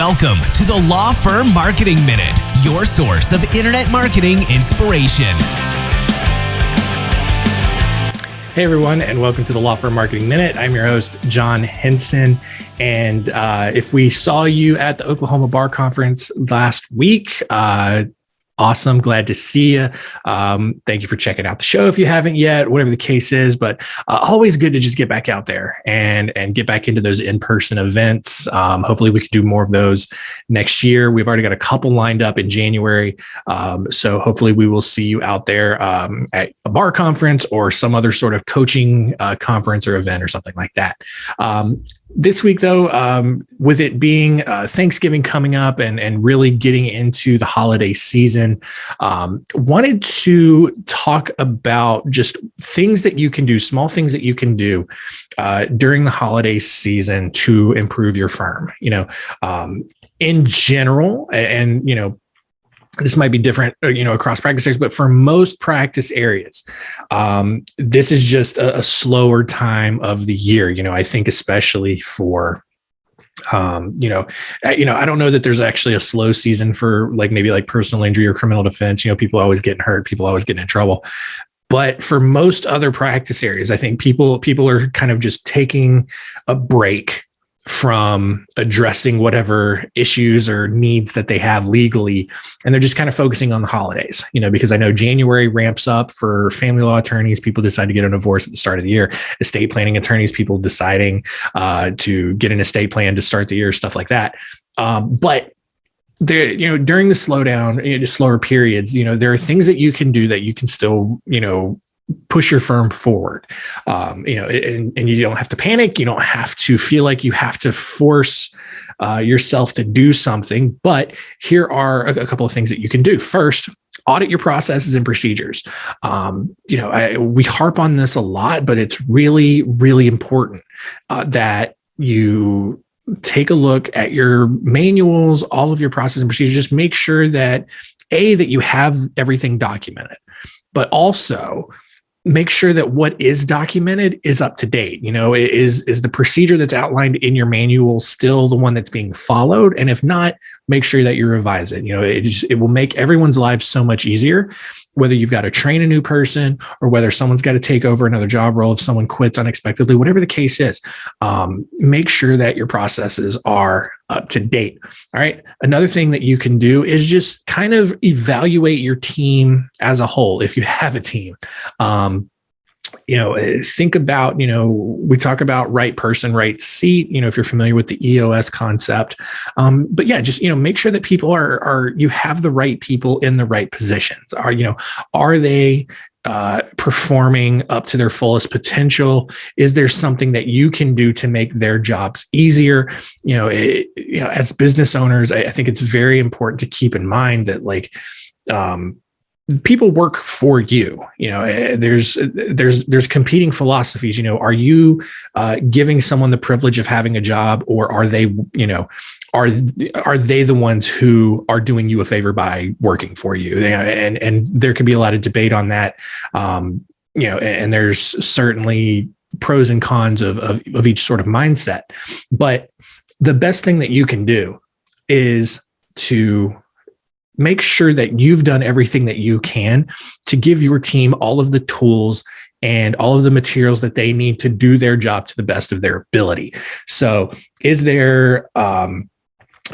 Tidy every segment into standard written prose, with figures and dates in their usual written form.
Welcome to the Law Firm Marketing Minute, your source of internet marketing inspiration. Hey everyone, and welcome to the Law Firm Marketing Minute. I'm your host, John Henson. And if we saw you at the Oklahoma Bar Conference last week, awesome. Glad to see you. Thank you for checking out the show if you haven't yet, whatever the case is. But always good to just get back out there and get back into those in-person events. Hopefully we can do more of those next year. We've already got a couple lined up in January. So hopefully we will see you out there at a bar conference or some other sort of coaching conference or event or something like that. This week, though, with it being Thanksgiving coming up and really getting into the holiday season, wanted to talk about just things that you can do, small things that you can do during the holiday season to improve your firm. In general, and this might be different, across practice areas, but for most practice areas, this is just a slower time of the year. I think especially for, I don't know that there's actually a slow season for maybe personal injury or criminal defense. People always getting hurt, people always getting in trouble. But for most other practice areas, I think people are kind of just taking a break from addressing whatever issues or needs that they have legally. And they're just kind of focusing on the holidays, because I know January ramps up for family law attorneys. People decide to get a divorce at the start of the year. Estate planning attorneys, people deciding to get an estate plan to start the year, stuff like that. But there, during the slowdown, slower periods, there are things that you can do that you can still, push your firm forward, and you don't have to panic. You don't have to feel like you have to force yourself to do something. But here are a couple of things that you can do. First, audit your processes and procedures. We harp on this a lot, but it's really, really important that you take a look at your manuals, all of your processes and procedures. Just make sure that that you have everything documented, but also make sure that what is documented is up to date. Is the procedure that's outlined in your manual still the one that's being followed? And if not, make sure that you revise it. It will make everyone's lives so much easier, whether you've got to train a new person or whether someone's got to take over another job role, if someone quits unexpectedly, whatever the case is, make sure that your processes are up to date. All right. Another thing that you can do is just kind of evaluate your team as a whole. If you have a team, think about, we talk about right person, right seat, if you're familiar with the EOS concept. But yeah, just, make sure that people you have the right people in the right positions. Are they performing up to their fullest potential? Is there something that you can do to make their jobs easier? As business owners, I think it's very important to keep in mind that people work for you. There's competing philosophies. Are you giving someone the privilege of having a job, or are they, are they the ones who are doing you a favor by working for you? And there can be a lot of debate on that. And there's certainly pros and cons of each sort of mindset. But the best thing that you can do is to make sure that you've done everything that you can to give your team all of the tools and all of the materials that they need to do their job to the best of their ability. So is there, are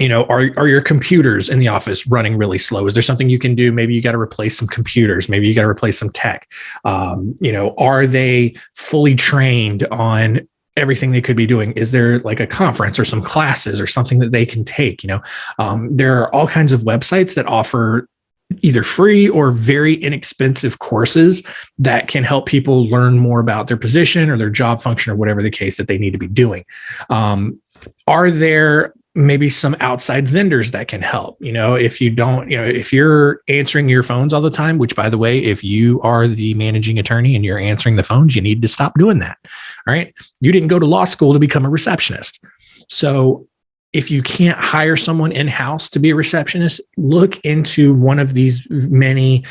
your computers in the office running really slow? Is there something you can do? Maybe you got to replace some computers. Maybe you got to replace some tech. Are they fully trained on everything they could be doing? Is there a conference or some classes or something that they can take? There are all kinds of websites that offer either free or very inexpensive courses that can help people learn more about their position or their job function or whatever the case that they need to be doing. Are there maybe some outside vendors that can help? If you don't, if you're answering your phones all the time, which by the way, if you are the managing attorney and you're answering the phones, you need to stop doing that. All right. You didn't go to law school to become a receptionist. So if you can't hire someone in-house to be a receptionist, look into one of these many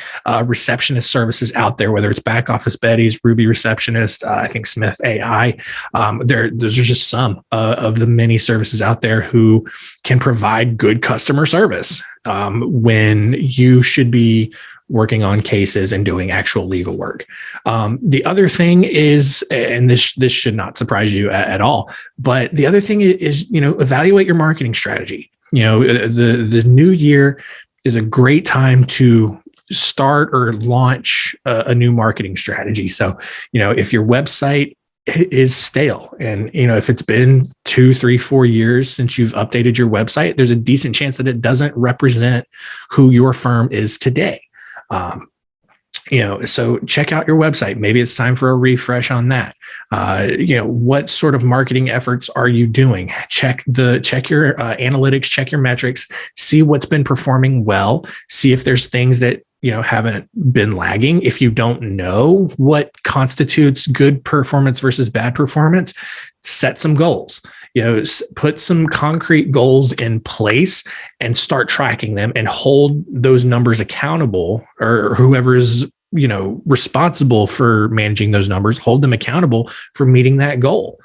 receptionist services out there, whether it's Back Office Betty's, Ruby Receptionist, I think Smith AI. Those are just some of the many services out there who can provide good customer service when you should be working on cases and doing actual legal work. The other thing is, and this should not surprise you at all, but the other thing is, evaluate your marketing strategy. The new year is a great time to start or launch a new marketing strategy. So, if your website is stale and, if it's been 2, 3, 4 years since you've updated your website, there's a decent chance that it doesn't represent who your firm is today. So check out your website. Maybe it's time for a refresh on that. What sort of marketing efforts are you doing? Check your analytics, check your metrics, see what's been performing well, see if there's things that, haven't been lagging. If you don't know what constitutes good performance versus bad performance, set some goals. Put some concrete goals in place and start tracking them and hold those numbers accountable, or whoever's, responsible for managing those numbers, hold them accountable for meeting that goal.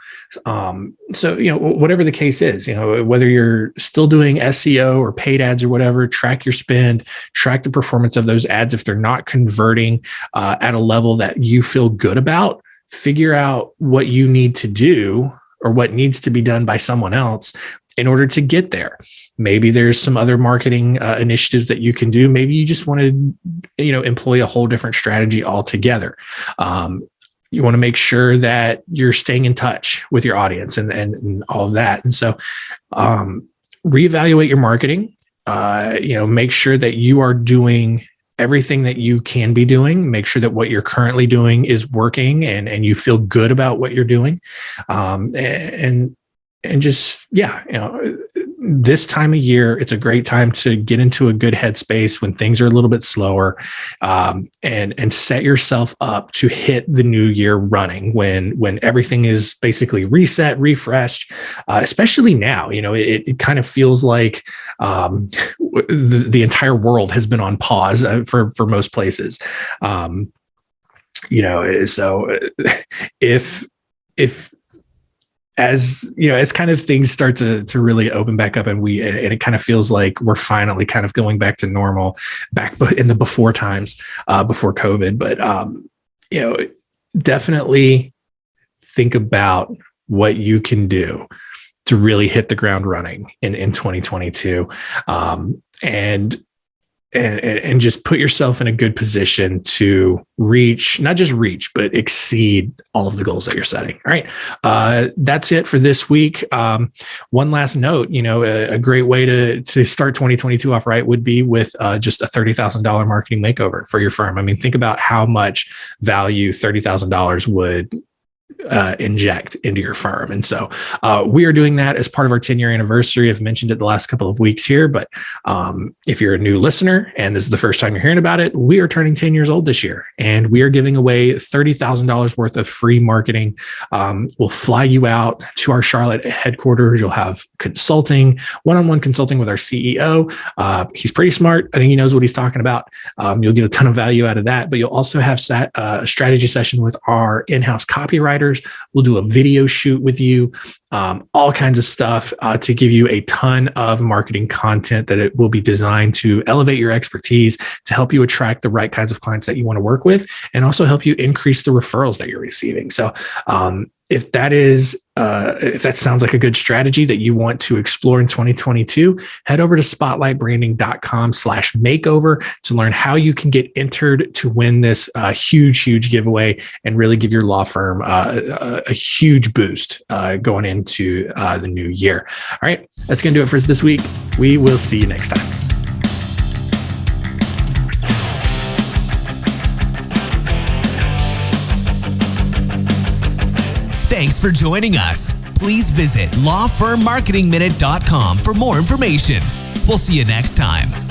So, whatever the case is, whether you're still doing SEO or paid ads or whatever, track your spend, track the performance of those ads. If they're not converting at a level that you feel good about, figure out what you need to do or what needs to be done by someone else in order to get there. Maybe there's some other marketing initiatives that you can do. Maybe you just want to, employ a whole different strategy altogether. You want to make sure that you're staying in touch with your audience and all of that. And so reevaluate your marketing, make sure that you are doing everything that you can be doing. Make sure that what you're currently doing is working and you feel good about what you're doing. And just, this time of year, it's a great time to get into a good headspace when things are a little bit slower, and set yourself up to hit the new year running when everything is basically reset, refreshed, especially now. It kind of feels like the entire world has been on pause for most places. So if as kind of things start to really open back up and it kind of feels like we're finally kind of going back to normal back in the before times, before COVID, but definitely think about what you can do to really hit the ground running in 2022. And just put yourself in a good position to not just reach, but exceed all of the goals that you're setting. All right. That's it for this week. One last note, a great way to start 2022 off right would be with just a $30,000 marketing makeover for your firm. I mean, think about how much value $30,000 would inject into your firm. And so we are doing that as part of our 10-year anniversary. I've mentioned it the last couple of weeks here, but if you're a new listener and this is the first time you're hearing about it, we are turning 10 years old this year, and we are giving away $30,000 worth of free marketing. We'll fly you out to our Charlotte headquarters. You'll have consulting, one-on-one consulting with our CEO. He's pretty smart. I think he knows what he's talking about. You'll get a ton of value out of that, but you'll also have a strategy session with our in-house copywriters. We'll do a video shoot with you, all kinds of stuff to give you a ton of marketing content that it will be designed to elevate your expertise, to help you attract the right kinds of clients that you want to work with, and also help you increase the referrals that you're receiving. So if that sounds like a good strategy that you want to explore in 2022, head over to spotlightbranding.com/makeover to learn how you can get entered to win this huge giveaway and really give your law firm a huge boost going into the new year. All right, that's going to do it for us this week. We will see you next time. Thanks for joining us. Please visit lawfirmmarketingminute.com for more information. We'll see you next time.